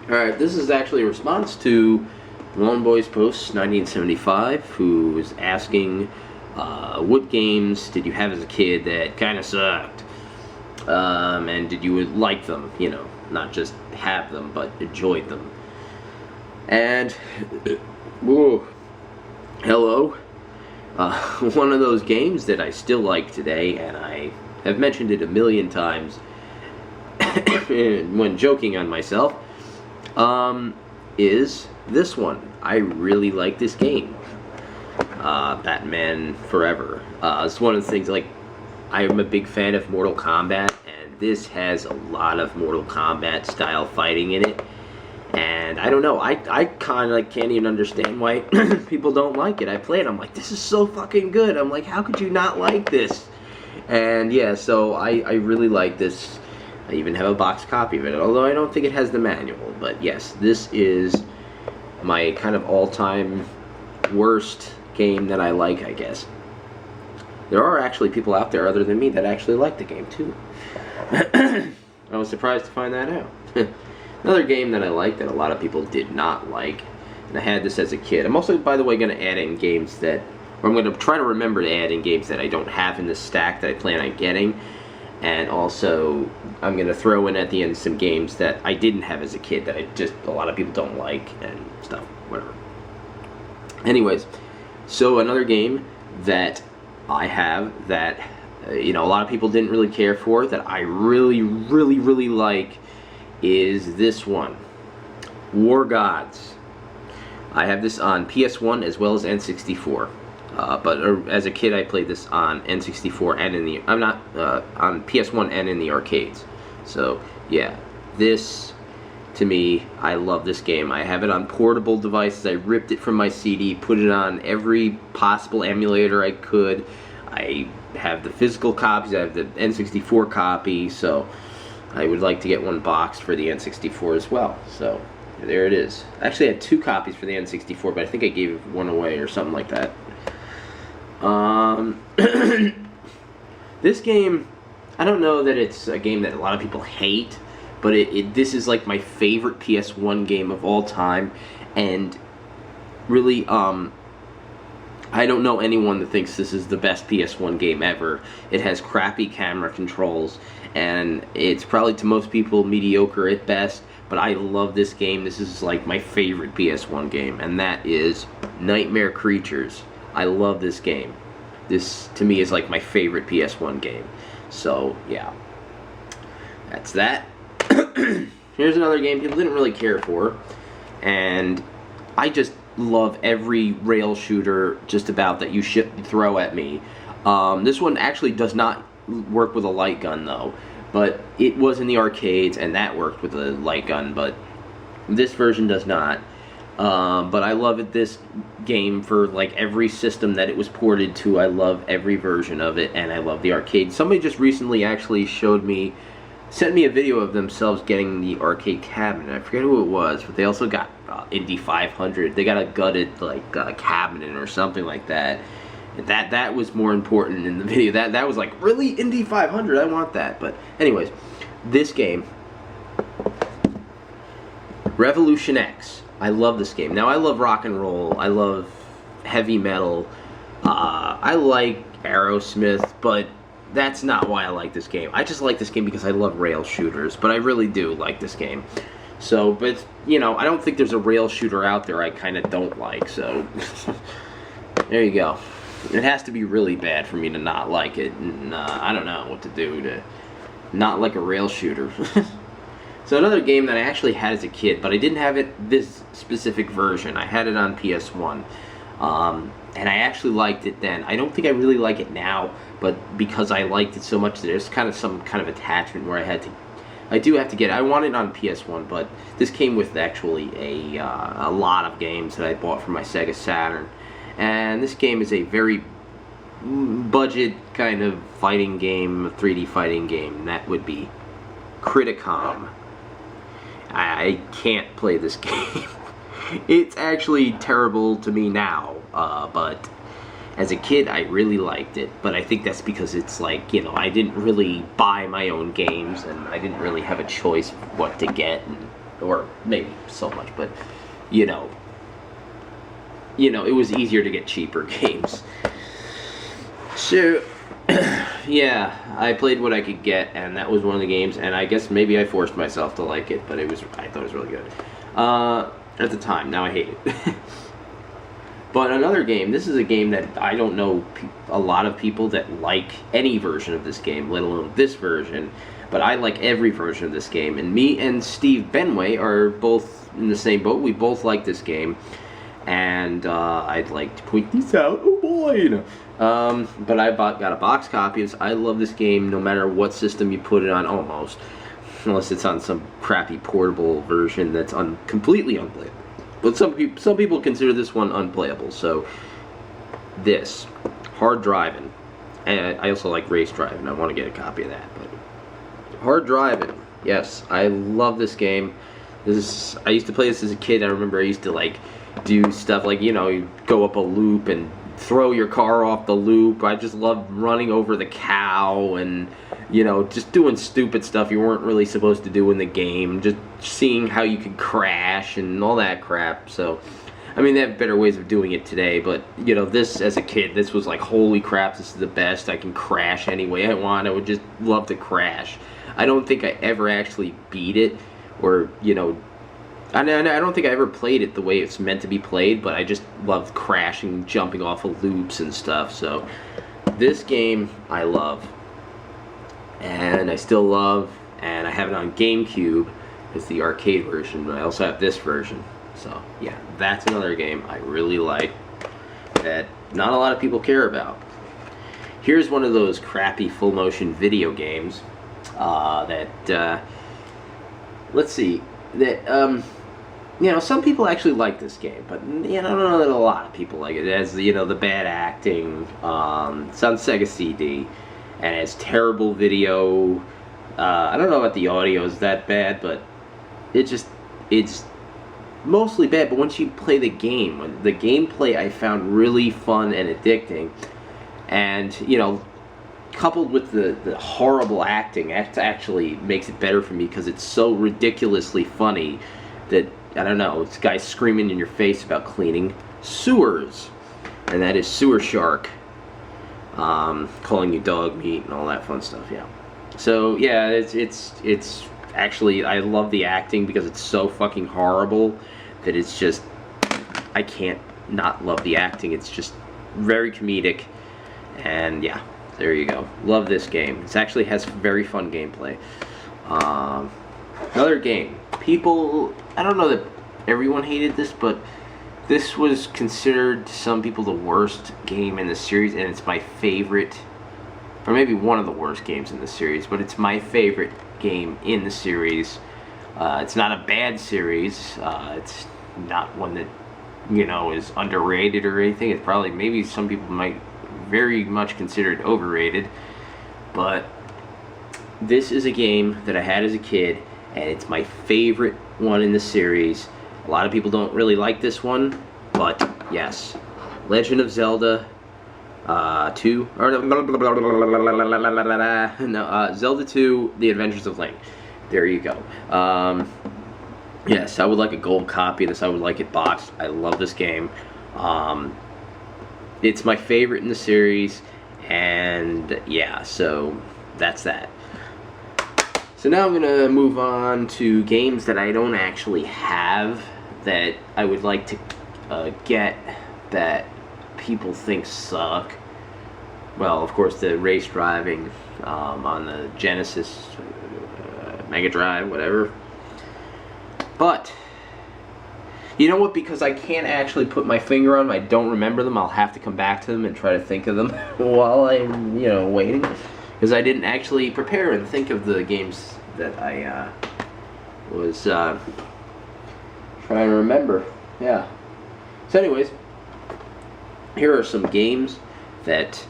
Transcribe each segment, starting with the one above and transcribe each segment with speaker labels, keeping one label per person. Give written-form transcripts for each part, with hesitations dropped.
Speaker 1: Alright, this is actually a response to Lone Boys Post 1975, who was asking what games did you have as a kid that kind of sucked? And did you like them? You know, not just have them, but enjoyed them. And, whoa, hello. One of those games that I still like today, and I have mentioned it a million times when joking on myself, is this one. I really like this game. Batman Forever. It's one of the things, like, I'm a big fan of Mortal Kombat, and this has a lot of Mortal Kombat style fighting in it. And I don't know, I kind of like can't even understand why people don't like it. I play it, I'm like, this is so fucking good. I'm like, how could you not like this? And yeah, so I really like this. I even have a box copy of it, although I don't think it has the manual. But yes, this is my kind of all-time worst game that I like, I guess. There are actually people out there other than me that actually like the game too. I was surprised to find that out. Another game that I like that a lot of people did not like, and I had this as a kid. I'm also, by the way, going to add in games that, or I'm going to try to remember to add in games that I don't have in this stack that I plan on getting. And also, I'm going to throw in at the end some games that I didn't have as a kid that a lot of people don't like and stuff, whatever. Anyways, so another game that I have that, a lot of people didn't really care for, that I really, really, really like, is this one, War Gods. I have this on PS1 as well as N64. But as a kid, I played this on N64 and in the on PS1 and in the arcades. So yeah, this, to me, I love this game. I have it on portable devices. I ripped it from my CD, put it on every possible emulator I could. I have the physical copies. I have the N64 copy. So I would like to get one boxed for the N64 as well. So there it is. Actually, I had two copies for the N64, but I think I gave one away or something like that. This game, I don't know that it's a game that a lot of people hate, but this is like my favorite PS1 game of all time, and really, I don't know anyone that thinks this is the best PS1 game ever. It has crappy camera controls, and it's probably to most people mediocre at best, but I love this game. This is like my favorite PS1 game, and that is Nightmare Creatures. I love this game. This, to me, is like my favorite PS1 game. So, yeah. That's that. Here's another game people didn't really care for. And I just love every rail shooter just about that you throw at me. This one actually does not work with a light gun, though. But it was in the arcades, and that worked with a light gun. But this version does not. But I love this game for like every system that it was ported to. I love every version of it, and I love the arcade. Somebody just recently actually sent me a video of themselves getting the arcade cabinet. I forget who it was, but they also got Indy 500. They got a gutted like cabinet or something like that. That was more important in the video. That was like, really, Indy 500? I want that. But anyways, this game, Revolution X. I love this game. Now, I love rock and roll. I love heavy metal. I like Aerosmith, but that's not why I like this game. I just like this game because I love rail shooters, but I really do like this game. So, but, I don't think there's a rail shooter out there I kind of don't like, so there you go. It has to be really bad for me to not like it, and I don't know what to do to not like a rail shooter. So another game that I actually had as a kid, but I didn't have it this specific version. I had it on PS1, and I actually liked it then. I don't think I really like it now, but because I liked it so much, there's kind of some kind of attachment where I do have to get it. I want it on PS1, but this came with actually a lot of games that I bought from my Sega Saturn, and this game is a very budget kind of fighting game, 3D fighting game, and that would be Criticom. I can't play this game. It's actually terrible to me now, but as a kid I really liked it. But I think that's because it's like, I didn't really buy my own games, and I didn't really have a choice of what to get, and or maybe so much, but you know, it was easier to get cheaper games. So, yeah, I played what I could get, and that was one of the games, and I guess maybe I forced myself to like it, but I thought it was really good. At the time, now I hate it. But another game, this is a game that I don't know a lot of people that like any version of this game, let alone this version, but I like every version of this game, and me and Steve Benway are both in the same boat. We both like this game, and I'd like to point this out. Oh boy, but I got a box copy. I love this game no matter what system you put it on, almost, unless it's on some crappy portable version that's completely unplayable. But some people consider this one unplayable. So this hard driving, and I also like race driving. I want to get a copy of that. But hard driving, yes, I love this game. I used to play this as a kid. I remember I used to like do stuff like, you go up a loop and throw your car off the loop. I just loved running over the cow and just doing stupid stuff you weren't really supposed to do in the game, just seeing how you could crash and all that crap. So I mean, they have better ways of doing it today, but this, as a kid, this was like, holy crap, this is the best. I can crash any way I want. I would just love to crash. I don't think I ever actually beat it, or I don't think I ever played it the way it's meant to be played, but I just love crashing, jumping off of loops and stuff. So this game I love, and I still love, and I have it on GameCube. It's the arcade version, but I also have this version. So yeah, that's another game I really like that not a lot of people care about. Here's one of those crappy full motion video games let's see, that some people actually like this game, but I don't know that a lot of people like it. It has the bad acting. It's on Sega CD, and it's terrible video. I don't know about the audio is that bad, but it's mostly bad. But once you play the game, the gameplay I found really fun and addicting, and coupled with the horrible acting, that actually makes it better for me, because it's so ridiculously funny that, I don't know, this guy's screaming in your face about cleaning sewers, and that is Sewer Shark, calling you dog meat and all that fun stuff. Yeah, so yeah, it's actually, I love the acting because it's so fucking horrible that it's just, I can't not love the acting. It's just very comedic, and yeah, there you go. Love this game. It actually has very fun gameplay. Another game. People, I don't know that everyone hated this, but this was considered to some people the worst game in the series, and it's my favorite, or maybe one of the worst games in the series, but it's my favorite game in the series. It's not a bad series. It's not one that, is underrated or anything. It's probably, maybe some people might very much consider it overrated, but this is a game that I had as a kid, and it's my favorite one in the series. A lot of people don't really like this one, but yes, Legend of Zelda 2, or no, Zelda 2, The Adventures of Link. There you go. Yes, I would like a gold copy of this. I would like it boxed. I love this game. It's my favorite in the series, and yeah, so that's that. So now I'm going to move on to games that I don't actually have that I would like to get that people think suck. Well, of course, the race driving on the Genesis, Mega Drive, whatever. But you know what? Because I can't actually put my finger on them, I don't remember them. I'll have to come back to them and try to think of them while I'm, waiting. Because I didn't actually prepare and think of the games that I was trying to remember. Yeah. So anyways, here are some games that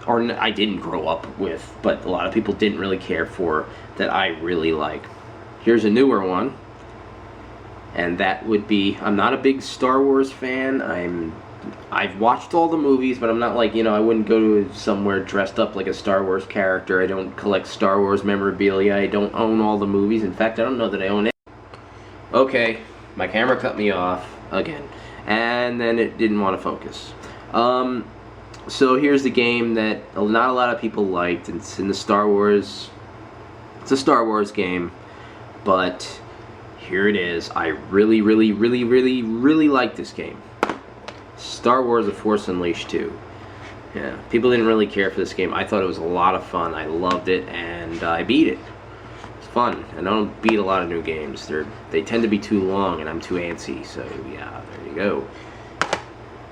Speaker 1: I didn't grow up with, but a lot of people didn't really care for, that I really like. Here's a newer one, and that would be, I'm not a big Star Wars fan. I've watched all the movies, but I'm not like, I wouldn't go to somewhere dressed up like a Star Wars character. I don't collect Star Wars memorabilia. I don't own all the movies. In fact, I don't know that I own it. Okay, my camera cut me off again, and then it didn't want to focus. So here's the game that not a lot of people liked. It's in the Star Wars. It's a Star Wars game, but here it is. I really, really, really, really, really like this game. Star Wars: The Force Unleashed 2. Yeah, people didn't really care for this game. I thought it was a lot of fun. I loved it, and I beat it. It's fun, and I don't beat a lot of new games. They tend to be too long, and I'm too antsy. So yeah, there you go.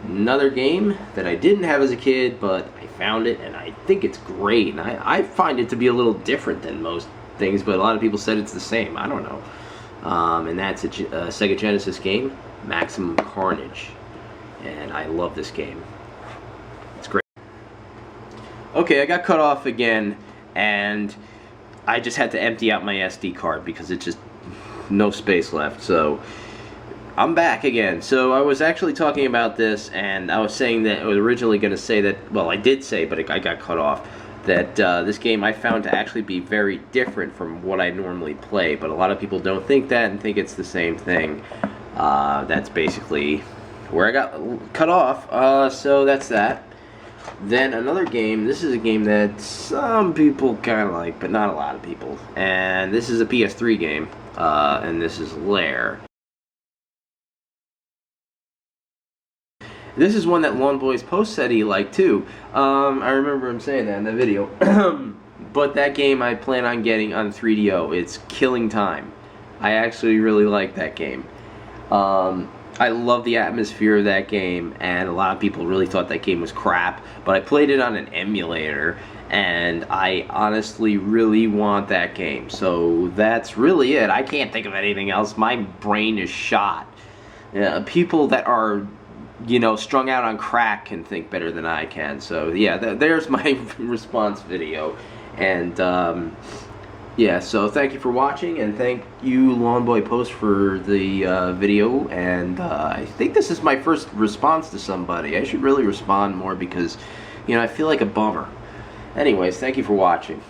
Speaker 1: Another game that I didn't have as a kid, but I found it, and I think it's great. And I find it to be a little different than most things, but a lot of people said it's the same. I don't know. And that's a Sega Genesis game, Maximum Carnage. And I love this game. It's great. Okay, I got cut off again, and I just had to empty out my SD card because it's just no space left. So I'm back again. So I was actually talking about this, and I was saying that I was originally going to say that, well, I did say, but I got cut off, that this game I found to actually be very different from what I normally play, but a lot of people don't think that and think it's the same thing. That's basically where I got cut off, so that's that. Then another game, this is a game that some people kind of like, but not a lot of people, and this is a PS3 game, and this is Lair. This is one that Lawn Boys Post said he liked too. I remember him saying that in the video. But that game I plan on getting on 3DO. It's Killing Time. I actually really like that game. I love the atmosphere of that game, and a lot of people really thought that game was crap. But I played it on an emulator, and I honestly really want that game. So that's really it. I can't think of anything else. My brain is shot. People that are, you know, strung out on crack can think better than I can. So yeah, there's my response video. And yeah, so thank you for watching, and thank you Lawn Boy Post for the video. And I think this is my first response to somebody. I should really respond more because, you know, I feel like a bummer. Anyways, thank you for watching.